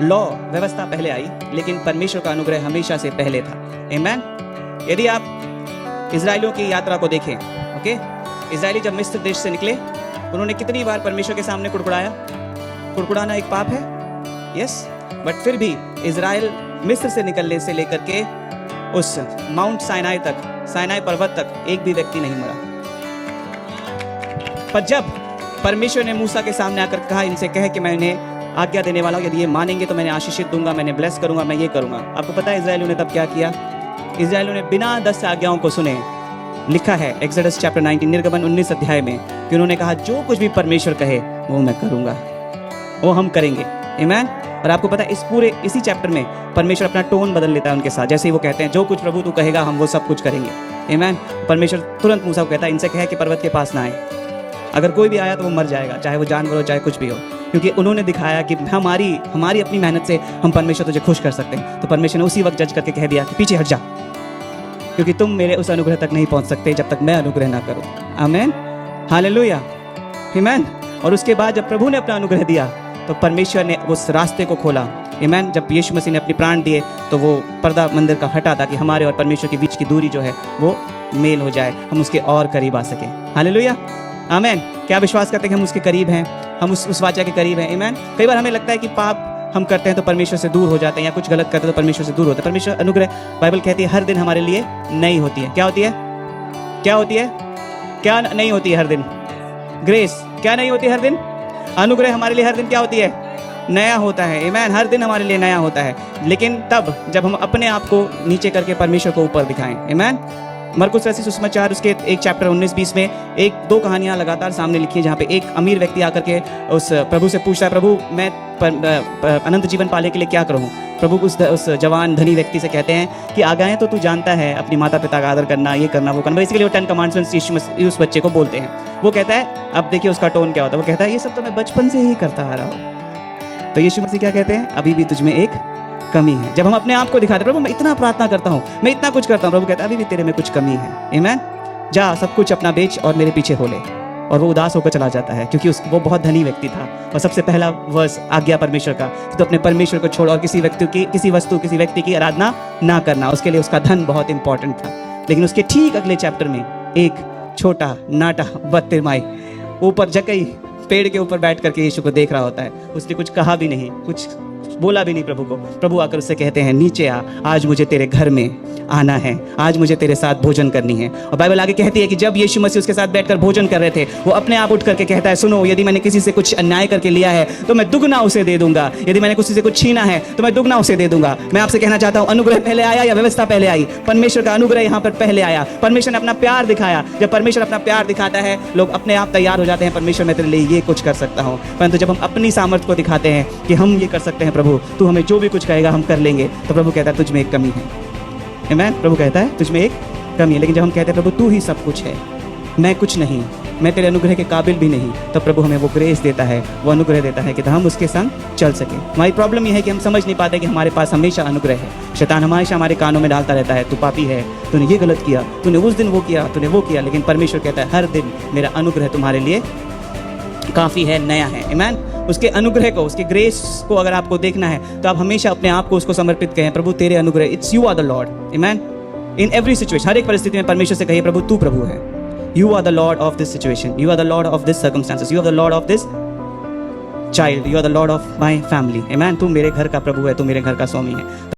Law व्यवस्था पहले आई, लेकिन परमेश्वर का अनुग्रह हमेशा से पहले था। आमेन। यदि आप इजराइलियों की यात्रा को देखें, ओके, इजराइली जब मिस्र देश से निकले, उन्होंने कितनी बार परमेश्वर के सामने कुड़कुड़ाया? कुड़कुड़ाना एक पाप है, यस, बट फिर भी इजराइल मिस्र से निकलने से लेकर के उस माउंट साइनाई तक, साइनाई पर्वत तक एक भी व्यक्ति नहीं मरा। पर जब परमेश्वर ने मूसा के सामने आकर कहा, इनसे कहे कि मैं इन्हें आज्ञा देने वाला हूं, यदि ये मानेंगे तो मैंने आशीषित दूंगा, मैंने ब्लेस करूंगा, मैं ये करूंगा। आपको पता है इजराइलियों ने तब क्या किया? इजराइलियों ने बिना 10 आज्ञाओं को सुने, लिखा है एक्सोडस चैप्टर 19 निर्गमन 19 अध्याय में, कि उन्होंने कहा जो कुछ भी परमेश्वर कहे वो मैं करूंगा, वो हम करेंगे। आमेन। और आपको पता है इसी चैप्टर में परमेश्वर अपना टोन बदल लेता है उनके साथ। जैसे ही वो कहते हैं जो कुछ प्रभु तू कहेगा हम वो सब कुछ करेंगे। आमेन। परमेश्वर तुरंत मूसा को कहता है, इनसे कहे कि पर्वत के पास ना आए, अगर कोई भी आया तो वो मर जाएगा, चाहे वो जानवर हो चाहे कुछ भी हो, क्योंकि उन्होंने दिखाया कि हमारी अपनी मेहनत से हम परमेश्वर तुझे खुश कर सकते हैं। तो परमेश्वर ने उसी वक्त जज करके कह दिया कि पीछे हट जा, क्योंकि तुम मेरे उस अनुग्रह तक नहीं पहुंच सकते जब तक मैं अनुग्रह ना करूं। आमेन, हालेलुया, आमेन। और उसके बाद जब प्रभु ने अपना अनुग्रह दिया तो परमेश्वर ने उस रास्ते को खोला। आमेन। जब यीशु मसीह ने अपने प्राण दिए तो वो पर्दा मंदिर का हटा, ताकि हमारे और परमेश्वर के बीच की दूरी जो है वो मेल हो जाए, हम उसके और करीब आ सकें। हालेलुया, आमेन। क्या विश्वास करते हैं कि हम उसके करीब हैं, हम उस वाचा के करीब हैं? आमेन। कई बार हमें लगता है कि पाप हम करते हैं तो परमेश्वर से दूर हो जाते हैं, या कुछ गलत करते हैं तो परमेश्वर से दूर होते हैं। परमेश्वर अनुग्रह, बाइबल कहती है, हर दिन हमारे लिए नई होती है। क्या होती है? क्या होती है? क्या नहीं होती है हर दिन? ग्रेस। क्या नहीं होती है हर दिन? अनुग्रह हमारे लिए हर दिन क्या होती है? नया होता है। आमेन। हर दिन हमारे लिए नया होता है, लेकिन तब जब हम अपने आप को नीचे करके परमेश्वर को ऊपर दिखाएं। आमेन। मरकुस रचित सुसमाचार उसके एक चैप्टर 19-20 में 1-2 कहानियां लगातार सामने लिखी है, जहाँ पे एक अमीर व्यक्ति आकर के उस प्रभु से पूछता है, प्रभु मैं अनंत जीवन पाने के लिए क्या करूँ? प्रभु उस जवान धनी व्यक्ति से कहते हैं कि आज्ञाएं तो तू जानता है, अपनी माता पिता का आदर करना, ये करना, वो करना। बेसिकली वो 10 कमांडमेंट्स यीशु उस बच्चे को बोलते हैं। वो कहता है, अब देखिए उसका टोन क्या होता है, वो कहता है ये सब तो मैं बचपन से ही करता आ रहा हूँ। तो यीशु मसीह क्या कहते हैं? अभी भी तुझमें एक कमी है। जब हम अपने आप को दिखाते हैं, प्रभु मैं इतना प्रार्थना करता हूँ, मैं इतना कुछ करता हूँ, प्रभु कहता है अभी भी तेरे में कुछ कमी है। आमेन। जा सब कुछ अपना बेच और मेरे पीछे हो ले। और वो उदास होकर चला जाता है, क्योंकि वो बहुत धनी व्यक्ति था। और सबसे पहला वर्स आज्ञा परमेश्वर का, तो अपने परमेश्वर को छोड़ और किसी व्यक्ति की आराधना ना करना। उसके लिए उसका धन बहुत इंपॉर्टेंट था। लेकिन उसके ठीक अगले चैप्टर में एक छोटा नाटा बत्तिरमाई ऊपर जकई पेड़ के ऊपर बैठ करके यीशु को देख रहा होता है। उसने कुछ कहा भी नहीं, कुछ बोला भी नहीं प्रभु को। प्रभु आकर उससे कहते हैं, नीचे आ, आज मुझे तेरे घर में आना है, आज मुझे तेरे साथ भोजन करनी है। और बाइबल आगे कहती है कि जब यीशु मसीह उसके साथ बैठकर भोजन कर रहे थे, वो अपने आप उठ करके कहता है, सुनो, यदि मैंने किसी से कुछ अन्याय करके लिया है तो मैं दुगना उसे दे दूंगा, यदि मैंने किसी से कुछ छीना है तो मैं दुगना उसे दे दूंगा। मैं आपसे कहना चाहता हूँ, अनुग्रह पहले आया या व्यवस्था पहले आई? परमेश्वर का अनुग्रह यहाँ पर पहले आया। परमेश्वर ने अपना प्यार दिखाया। जब परमेश्वर अपना प्यार दिखाता है, लोग अपने आप तैयार हो जाते हैं, परमेश्वर मैं तेरे लिए ये कुछ कर सकता हूँ। परंतु जब हम अपनी सामर्थ्य को दिखाते हैं कि हम ये कर सकते हैं, प्रभु तू हमें जो भी कुछ कहेगा हम कर लेंगे, तो प्रभु कहता है तुझ में एक कमी है। आमेन। प्रभु कहता है तुझ में एक कमी है। लेकिन जब हम कहते हैं प्रभु तू ही सब कुछ है, मैं कुछ नहीं, मैं तेरे अनुग्रह के काबिल भी नहीं, तो प्रभु हमें वो ग्रेस देता है, वो अनुग्रह देता है कि हम उसके संग चल सके। हमारी प्रॉब्लम यह है कि हम समझ नहीं पाते कि हमारे पास हमेशा अनुग्रह है। शैतान हमेशा हमारे कानों में डालता रहता है, तू पापी है, तूने ये गलत किया, तूने उस दिन वो किया, तूने वो किया। लेकिन परमेश्वर कहता है हर दिन मेरा अनुग्रह तुम्हारे लिए काफ़ी है, नया है। आमेन। उसके अनुग्रह को, उसके ग्रेस को अगर आपको देखना है तो आप हमेशा अपने आप को उसको समर्पित करें, प्रभु तेरे अनुग्रह, it's you are the Lord. Amen. In every situation, हर एक परिस्थिति में परमेश्वर से कहिए, प्रभु तू प्रभु है। You are the Lord of this situation, you are the Lord of this circumstances, you are the Lord of this child, you are the Lord of my family. Amen. तू मेरे घर का प्रभु है, तू मेरे घर का स्वामी है।